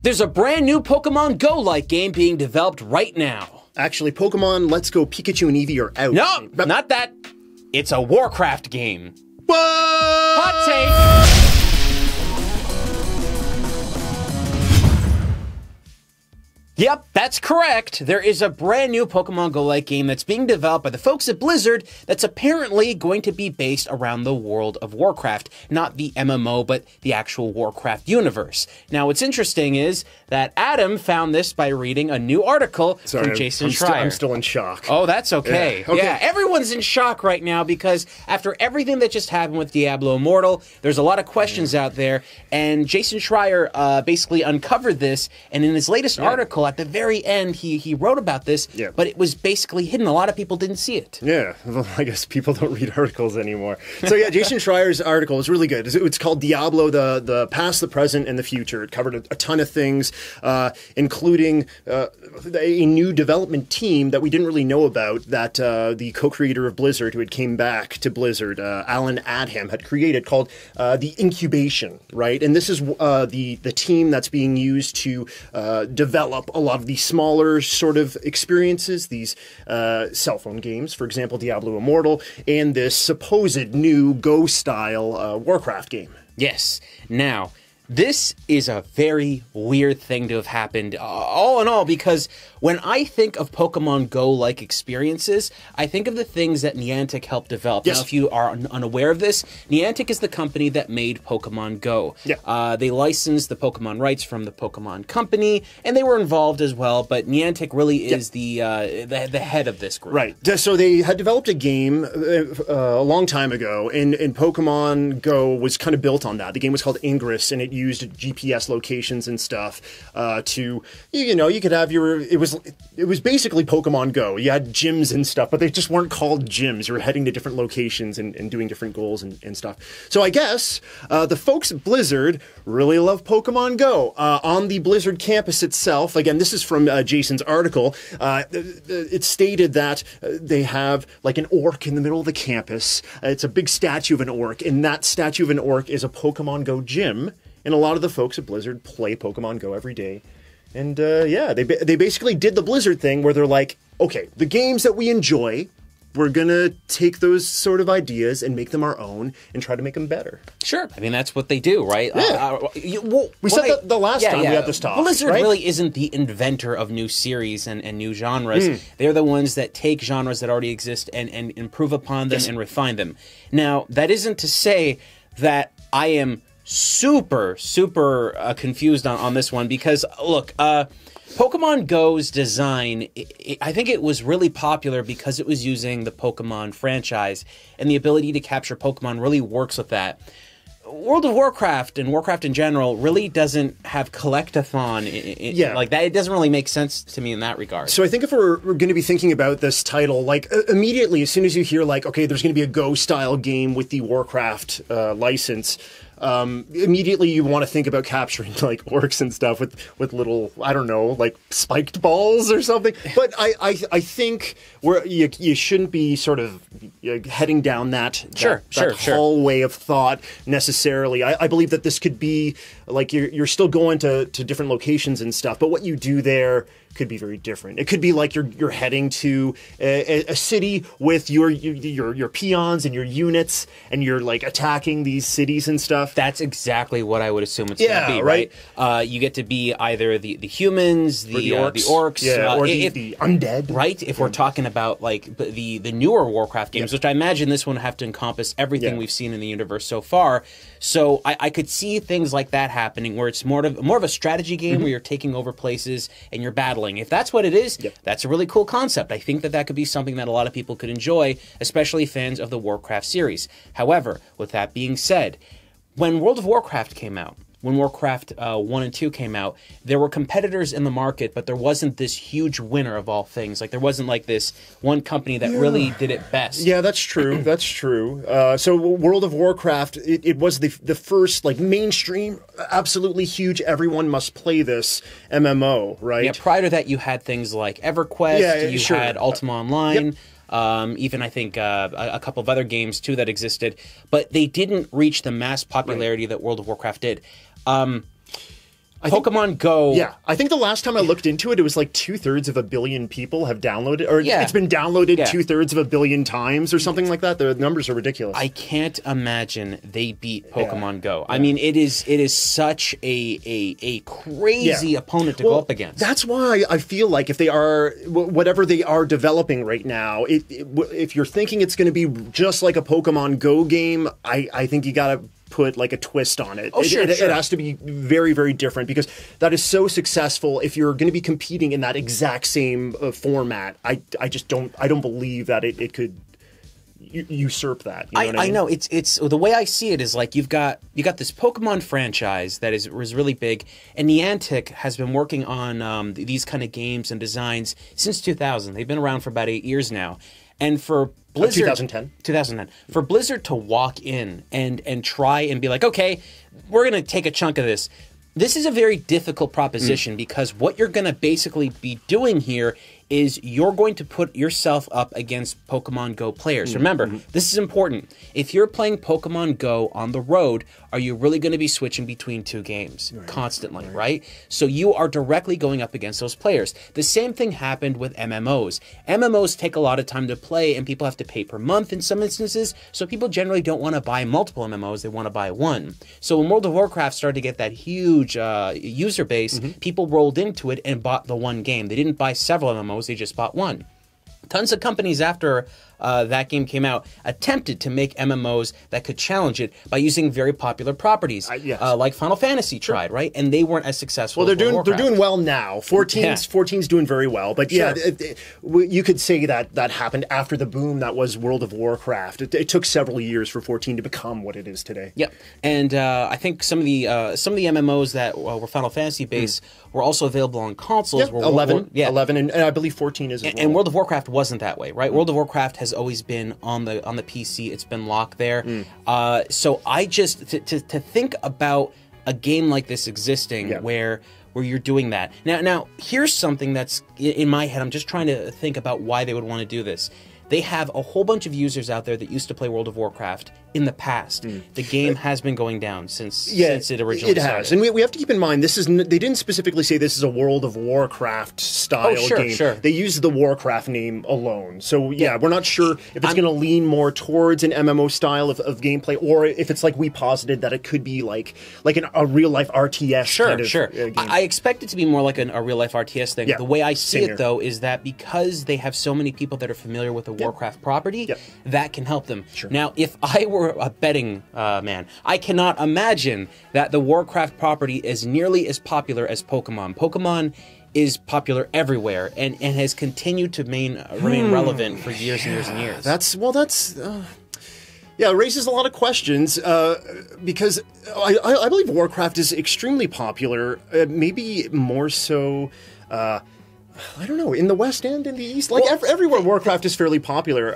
There's a brand new Pokemon Go-like game being developed right now. Actually, Pokemon Let's Go Pikachu and Eevee are out. No, not that. It's a Warcraft game. What? Hot take! Yep, that's correct. There is a brand new Pokemon Go-like game that's being developed by the folks at Blizzard that's apparently going to be based around the world of Warcraft. Not the MMO, but the actual Warcraft universe. Now, what's interesting is that Adam found this by reading a new article from Jason Schreier. I'm still in shock. Oh, that's okay. Yeah, okay. Yeah, everyone's in shock right now because after everything that just happened with Diablo Immortal, there's a lot of questions out there, and Jason Schreier basically uncovered this, and in his latest article, at the very end, he wrote about this, but it was basically hidden. A lot of people didn't see it. Yeah, well, I guess people don't read articles anymore. So yeah, Jason Schreier's article is really good. It's called Diablo, the past, the present, and the future. It covered a ton of things, including a new development team that we didn't really know about that the co-creator of Blizzard, who had came back to Blizzard, Alan Adham, had created, called the Incubation, right? And this is the team that's being used to develop a lot of these smaller sort of experiences, these cell phone games, for example, Diablo Immortal, and this supposed new Go-style Warcraft game. Yes. Now, this is a very weird thing to have happened, all in all, because when I think of Pokemon Go-like experiences, I think of the things that Niantic helped develop. Yes. Now, if you are unaware of this, Niantic is the company that made Pokemon Go. Yeah. They licensed the Pokemon rights from the Pokemon Company, and they were involved as well, but Niantic really is the head of this group. Right. So they had developed a game a long time ago, and Pokemon Go was kind of built on that. The game was called Ingress, and it used GPS locations and stuff to, you could have it was basically Pokemon Go. You had gyms and stuff, but they just weren't called gyms. You were heading to different locations and doing different goals and stuff. So I guess the folks at Blizzard really love Pokemon Go. On the Blizzard campus itself, again, this is from Jason's article, it stated that they have like an orc in the middle of the campus. It's a big statue of an orc, and that statue of an orc is a Pokemon Go gym. And a lot of the folks at Blizzard play Pokemon Go every day. And yeah, they basically did the Blizzard thing where they're like, okay, the games that we enjoy, we're going to take those sort of ideas and make them our own and try to make them better. Sure. I mean, that's what they do, right? Yeah. We said that the last time we had this talk. Blizzard right? really isn't the inventor of new series and new genres. They're the ones that take genres that already exist and improve upon them and refine them. Now, that isn't to say that I am super confused on this one, because look, Pokemon Go's design, I think it was really popular because it was using the Pokemon franchise, and the ability to capture Pokemon really works with that. World of Warcraft and Warcraft in general really doesn't have collectathon like that. It doesn't really make sense to me in that regard. So I think if we're going to be thinking about this title, like immediately as soon as you hear like, okay, there's going to be a Go-style game with the Warcraft license, immediately you want to think about capturing like orcs and stuff with little, I don't know, like spiked balls or something. But I think you shouldn't be sort of heading down that hallway of thought necessarily. I believe that this could be like you're still going to different locations and stuff, but what you do there could be very different. It could be like you're heading to a city with your peons and your units, and you're like attacking these cities and stuff. That's exactly what I would assume it's going to be, right? You get to be either the humans, the orcs, or the undead, right? If we're talking about like the newer Warcraft games, which I imagine this one would have to encompass everything we've seen in the universe so far. So I could see things like that happening, where it's more of a strategy game where you're taking over places and you're battling. If that's what it is, that's a really cool concept. I think that could be something that a lot of people could enjoy, especially fans of the Warcraft series. However, with that being said, when World of Warcraft came out, when Warcraft 1 and 2 came out, there were competitors in the market, but there wasn't this huge winner of all things. Like, there wasn't like this one company that really did it best. Yeah, that's true. That's true. So World of Warcraft, it was the first, like, mainstream, absolutely huge, everyone must play this MMO, right? Yeah, prior to that, you had things like EverQuest, you had Ultima Online, even I think a couple of other games too that existed, but they didn't reach the mass popularity that World of Warcraft did. Pokemon Go. Yeah, I think the last time I looked into it, it was like 2/3 of a billion people have downloaded, or it's been downloaded 2/3 of a billion times, or something like that. The numbers are ridiculous. I can't imagine they beat Pokemon Go. I mean, it is such a crazy opponent to go up against. That's why I feel like if they are whatever they are developing right now, if you're thinking it's going to be just like a Pokemon Go game, I think you got to put like a twist on it. It has to be very, very different, because that is so successful. If you're going to be competing in that exact same format, I don't believe that it could usurp that. You know what I mean? know it's the way I see it is like you got this Pokemon franchise that is really big, and Niantic has been working on these kind of games and designs since 2000. They've been around for about 8 years now, and for Blizzard, 2010. For Blizzard to walk in and try and be like, okay, we're going to take a chunk of this. This is a very difficult proposition, because what you're going to basically be doing here is you're going to put yourself up against Pokemon Go players. Remember, this is important. If you're playing Pokemon Go on the road, are you really going to be switching between two games constantly, right? So you are directly going up against those players. The same thing happened with MMOs. MMOs take a lot of time to play, and people have to pay per month in some instances, so people generally don't want to buy multiple MMOs, they want to buy one. So when World of Warcraft started to get that huge user base, people rolled into it and bought the one game. They didn't buy several MMOs, they just bought one. Tons of companies after that game came out attempted to make MMOs that could challenge it by using very popular properties, like Final Fantasy tried, right? And they weren't as successful. Well, they're doing well now. 14's doing very well, but you could say that happened after the boom that was World of Warcraft. It took several years for 14 to become what it is today. Yep, and I think some of the MMOs that were Final Fantasy based were also available on consoles. 11, and I believe 14 is as well. And World of Warcraft wasn't that way, right? World of Warcraft has always been on the PC. It's been locked there. So I just to think about a game like this existing where you're doing that. Now here's something that's in my head. I'm just trying to think about why they would want to do this. They have a whole bunch of users out there that used to play World of Warcraft in the past. The game has been going down since it originally started. And we have to keep in mind, they didn't specifically say this is a World of Warcraft style game. They used the Warcraft name alone. So we're not sure if it's going to lean more towards an MMO style of gameplay, or if it's like we posited that it could be like a real life RTS kind of game. I expect it to be more like a real life RTS thing. The way I see it though is that because they have so many people that are familiar with the Warcraft property, that can help them. Now, if I were a betting man, I cannot imagine that the Warcraft property is nearly as popular as Pokemon. Pokemon is popular everywhere and has continued to remain relevant for years and years and years. It raises a lot of questions because I believe Warcraft is extremely popular, maybe more so. I don't know, in the West and in the East, like everywhere Warcraft is fairly popular.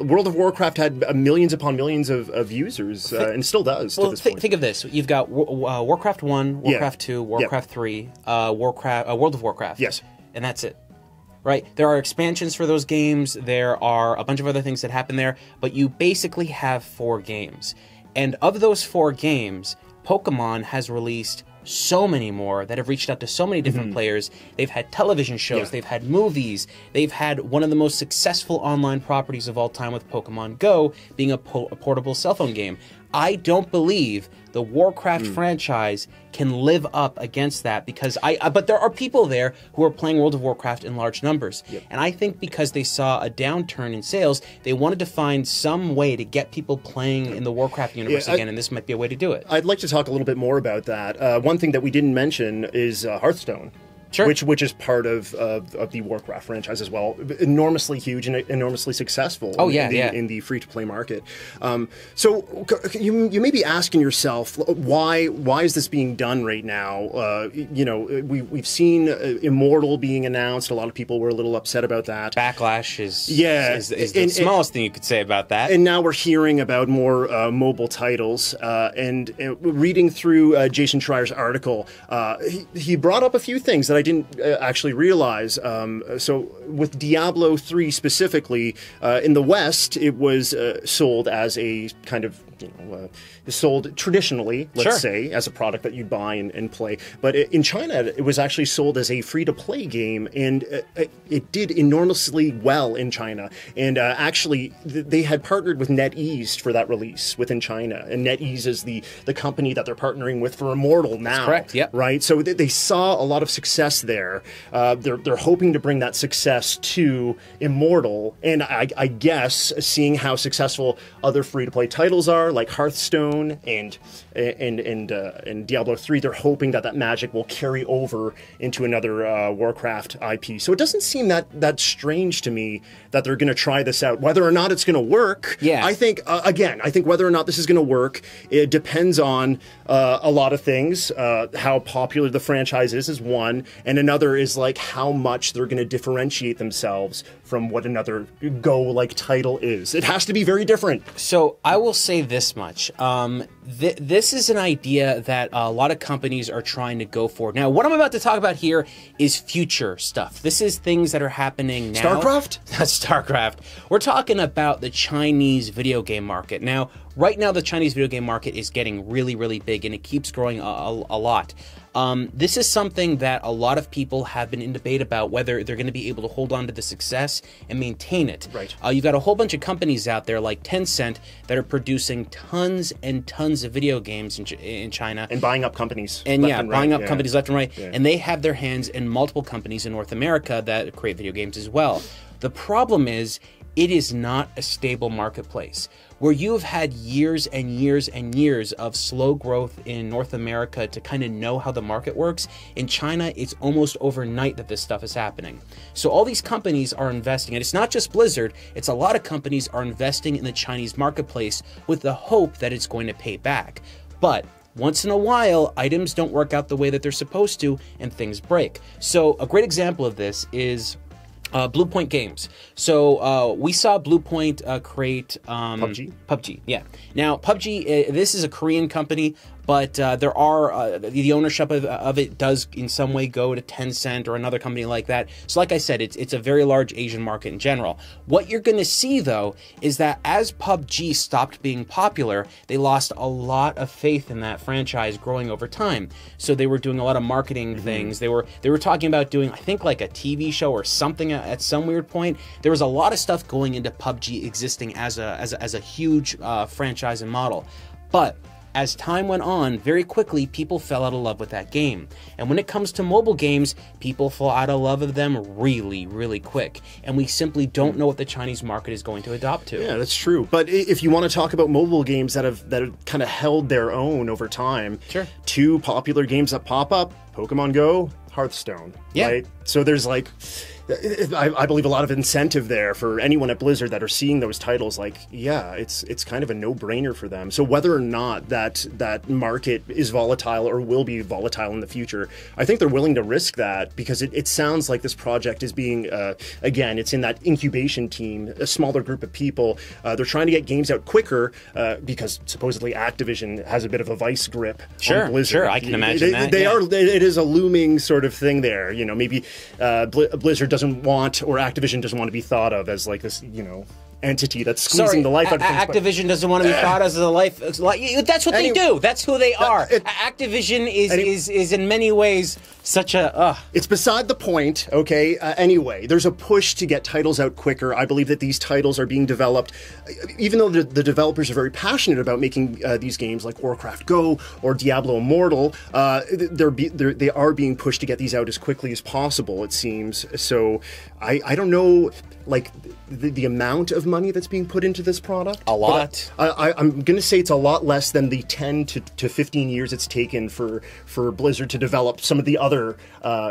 World of Warcraft had millions upon millions of users, and still does to this point. Think of this. You've got Warcraft 1, Warcraft 2, Warcraft 3, World of Warcraft. Yes. And that's it. Right? There are expansions for those games. There are a bunch of other things that happen there. But you basically have 4 games. And of those 4 games, Pokemon has released so many more that have reached out to so many different players. They've had television shows, they've had movies, they've had one of the most successful online properties of all time with Pokemon Go being a portable cell phone game. I don't believe the Warcraft franchise can live up against that, because but there are people there who are playing World of Warcraft in large numbers. And I think because they saw a downturn in sales, they wanted to find some way to get people playing in the Warcraft universe again, and this might be a way to do it. I'd like to talk a little bit more about that. One thing that we didn't mention is Hearthstone. Sure. Which is part of the Warcraft franchise as well. Enormously huge and enormously successful in the free-to-play market. So you may be asking yourself, why is this being done right now? We've seen Immortal being announced. A lot of people were a little upset about that. Backlash is the smallest thing you could say about that. And now we're hearing about more mobile titles. And reading through Jason Schreier's article, he brought up a few things that I didn't actually realize. So with Diablo 3 specifically, in the West, it was sold as a kind of sold traditionally, let's Sure. say, as a product that you'd buy and play. But in China, it was actually sold as a free-to-play game, and it did enormously well in China. And actually, they had partnered with NetEase for that release within China. And NetEase is the company that they're partnering with for Immortal now. That's correct, yep. Right? So they saw a lot of success there. They're hoping to bring that success to Immortal. And I guess, seeing how successful other free-to-play titles are, like Hearthstone and Diablo 3, they're hoping that magic will carry over into another Warcraft IP. So it doesn't seem that strange to me that they're going to try this out. Whether or not it's going to work, yeah. I think, again, whether or not this is going to work, it depends on a lot of things. How popular the franchise is one, and another is like how much they're going to differentiate themselves from what another Go-like title is. It has to be very different. So I will say this much. This is an idea that a lot of companies are trying to go for. Now, what I'm about to talk about here is future stuff. This is things that are happening now. StarCraft? StarCraft. We're talking about the Chinese video game market. Now, right now, the Chinese video game market is getting really, really big, and it keeps growing a lot. This is something that a lot of people have been in debate about, whether they're going to be able to hold on to the success and maintain it. Right. You've got a whole bunch of companies out there like Tencent that are producing tons and tons of video games in China. And buying up companies. And buying up yeah. companies left and right. Yeah. And they have their hands in multiple companies in North America that create video games as well. The problem is, it is not a stable marketplace. Where you have had years and years and years of slow growth in North America to kind of know how the market works, in China, it's almost overnight that this stuff is happening. So all these companies are investing, and it's not just Blizzard, it's a lot of companies are investing in the Chinese marketplace with the hope that it's going to pay back. But once in a while, items don't work out the way that they're supposed to, and things break. So a great example of this is Blue Point Games. So we saw Blue Point create PUBG, yeah. Now PUBG, this is a Korean company, but there are the ownership of it does in some way go to Tencent or another company like that. So like I said, it's a very large Asian market in general. What you're going to see though is that as PUBG stopped being popular, they lost a lot of faith in that franchise growing over time. So they were doing a lot of marketing things. They were talking about doing, I think, like a TV show or something at some weird point. There was a lot of stuff going into PUBG existing as a huge franchise and model, but as time went on, very quickly, people fell out of love with that game. And when it comes to mobile games, people fall out of love with them really, really quick. And we simply don't know what the Chinese market is going to adopt to. Yeah, that's true. But if you want to talk about mobile games that have kind of held their own over time, sure. Two popular games that pop up, Pokemon Go, Hearthstone. Yeah. Right? So there's like, I believe a lot of incentive there for anyone at Blizzard that are seeing those titles. Like, yeah, it's kind of a no-brainer for them. So whether or not that market is volatile or will be volatile in the future, I think they're willing to risk that, because it sounds like this project is being, again, it's in that incubation team, a smaller group of people. They're trying to get games out quicker because supposedly Activision has a bit of a vice grip on Blizzard. Sure, I can imagine that. It is a looming sort of thing there. You know, maybe Blizzard doesn't want, or Activision doesn't want to be thought of as like this, entity that's squeezing the life out of things. Activision doesn't want to be thought as a life. That's what they do. That's who they are. Activision is in many ways such a. It's beside the point. Okay. Anyway, there's a push to get titles out quicker. I believe that these titles are being developed, even though the developers are very passionate about making these games like Warcraft Go or Diablo Immortal. They are being pushed to get these out as quickly as possible, it seems. So I don't know, like the amount of money that's being put into this product. A lot. I'm going to say it's a lot less than the 10 to 15 years it's taken for Blizzard to develop some of the other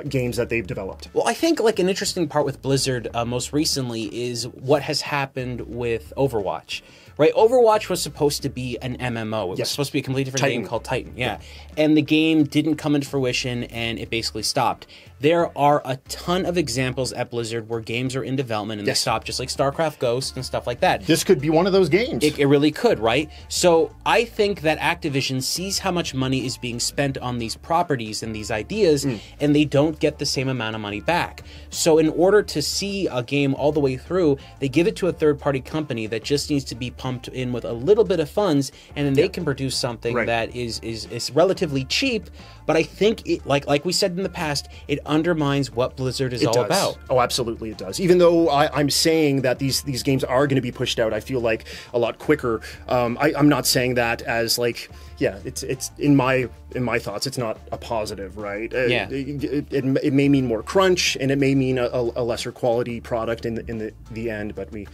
games that they've developed. Well, I think like an interesting part with Blizzard most recently is what has happened with Overwatch. Right, Overwatch was supposed to be an MMO. It was supposed to be a completely different game called Titan. Yeah. And the game didn't come into fruition, and it basically stopped. There are a ton of examples at Blizzard where games are in development and they stop, just like StarCraft Ghost and stuff like that. This could be one of those games. It really could, right? So I think that Activision sees how much money is being spent on these properties and these ideas, and they don't get the same amount of money back. So in order to see a game all the way through, they give it to a third-party company that just needs to be pumped in with a little bit of funds, and then they can produce something that is relatively cheap. But I think, like we said in the past, it undermines what Blizzard is all about. Oh, absolutely it does. Even though I'm saying that these games are going to be pushed out, I feel like a lot quicker. I'm not saying that as like, yeah, it's in my thoughts, it's not a positive, right? Yeah. It may mean more crunch, and it may mean a lesser quality product in the end. But we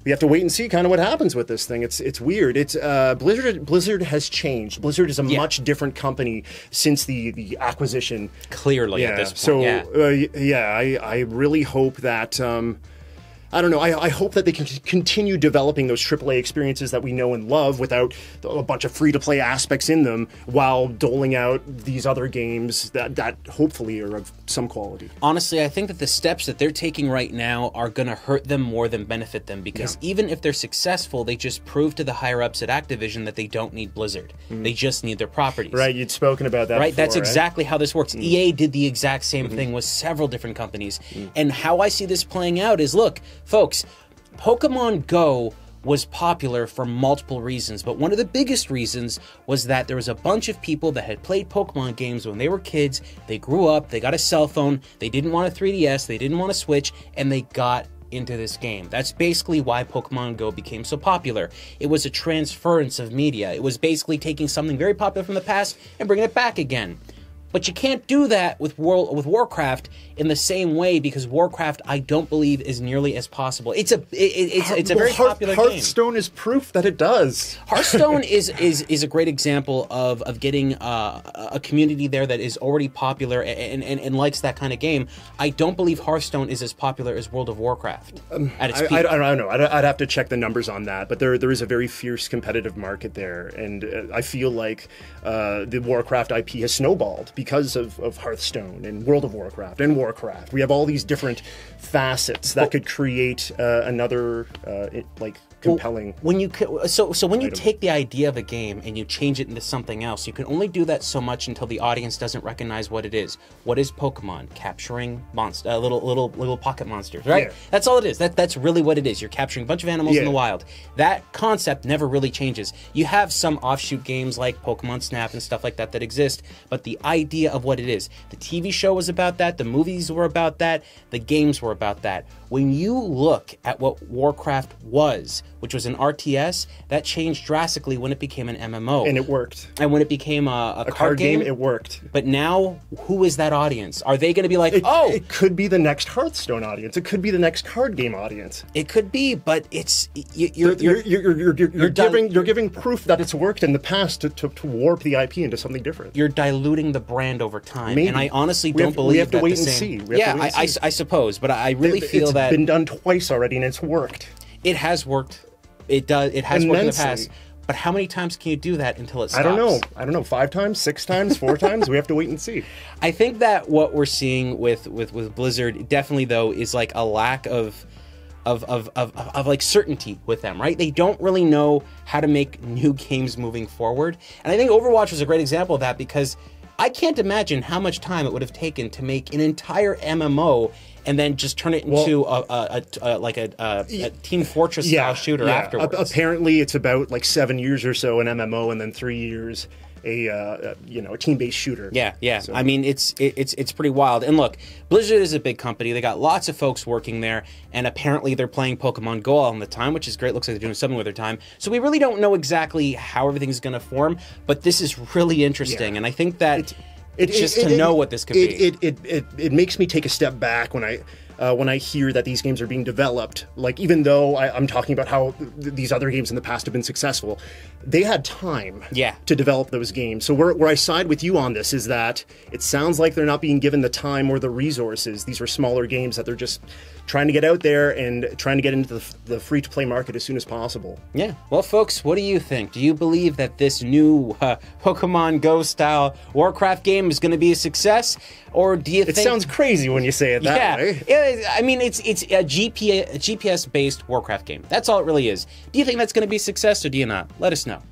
have to wait and see kind of what happens with this thing. It's weird. It's Blizzard has changed. Blizzard is a much different company since the acquisition. Clearly at this point. So I really hope that. I don't know. I hope that they can continue developing those AAA experiences that we know and love without a bunch of free-to-play aspects in them, while doling out these other games that hopefully are of some quality. Honestly, I think that the steps that they're taking right now are going to hurt them more than benefit them, because even if they're successful, they just prove to the higher-ups at Activision that they don't need Blizzard. They just need their properties. Right, you'd spoken about that before, That's exactly how this works. EA did the exact same thing with several different companies. And how I see this playing out is, look, folks, Pokemon Go was popular for multiple reasons, but one of the biggest reasons was that there was a bunch of people that had played Pokemon games when they were kids, they grew up, they got a cell phone, they didn't want a 3DS, they didn't want a Switch, and they got into this game. That's basically why Pokemon Go became so popular. It was a transference of media. It was basically taking something very popular from the past and bringing it back again. But you can't do that with Warcraft in the same way, because Warcraft, I don't believe, is nearly as possible. It's a very popular game. Hearthstone is proof that it does. Hearthstone is a great example of getting a community there that is already popular and likes that kind of game. I don't believe Hearthstone is as popular as World of Warcraft at its peak. I don't know. I'd have to check the numbers on that, but there is a very fierce competitive market there, and I feel like the Warcraft IP has snowballed because of Hearthstone and World of Warcraft and Warcraft. We have all these different facets that could create another compelling. When you when you take the idea of a game and you change it into something else, you can only do that so much until the audience doesn't recognize what it is. What is Pokemon? Capturing little pocket monsters, right? Yeah. That's all it is. That's really what it is. You're capturing a bunch of animals in the wild. That concept never really changes. You have some offshoot games like Pokemon Snap and stuff like that that exist, but the idea of what it is. The TV show was about that. The movies were about that. The games were about that. When you look at what Warcraft was, which was an RTS, that changed drastically when it became an MMO. And it worked. And when it became a card game, it worked. But now, who is that audience? Are they going to be like, it could be the next Hearthstone audience. It could be the next card game audience. It could be, but it's you're giving proof that it's worked in the past to warp the IP into something different. You're diluting the brand over time. Maybe. And I honestly don't believe we have to that wait the and same. see. I suppose, but I really feel that it's been done twice already and it's worked. It has worked. It does. It has worked in the past. But how many times can you do that until it stops? I don't know. 5 times, 6 times, 4 times. We have to wait and see. I think that what we're seeing with Blizzard definitely, though, is like a lack of like certainty with them, right? They don't really know how to make new games moving forward. And I think Overwatch was a great example of that, because I can't imagine how much time it would have taken to make an entire MMO and then just turn it into a Team Fortress style shooter afterwards. Apparently, it's about like 7 years or so an MMO, and then 3 years a team-based shooter. Yeah. So. I mean, it's pretty wild. And look, Blizzard is a big company. They got lots of folks working there, and apparently they're playing Pokemon Go all the time, which is great. Looks like they're doing something with their time. So we really don't know exactly how everything's going to form, but this is really interesting, and I think that know what this could be. It makes me take a step back when I hear that these games are being developed. Like, even though I'm talking about how these other games in the past have been successful, they had time to develop those games. So where I side with you on this is that it sounds like they're not being given the time or the resources. These are smaller games that they're just trying to get out there and trying to get into the free-to-play market as soon as possible. Yeah. Well, folks, what do you think? Do you believe that this new Pokemon Go style Warcraft game is going to be a success? Or do you think... It sounds crazy when you say it that way. Yeah. I mean, it's a GPS-based Warcraft game. That's all it really is. Do you think that's going to be a success, or do you not? Let us know.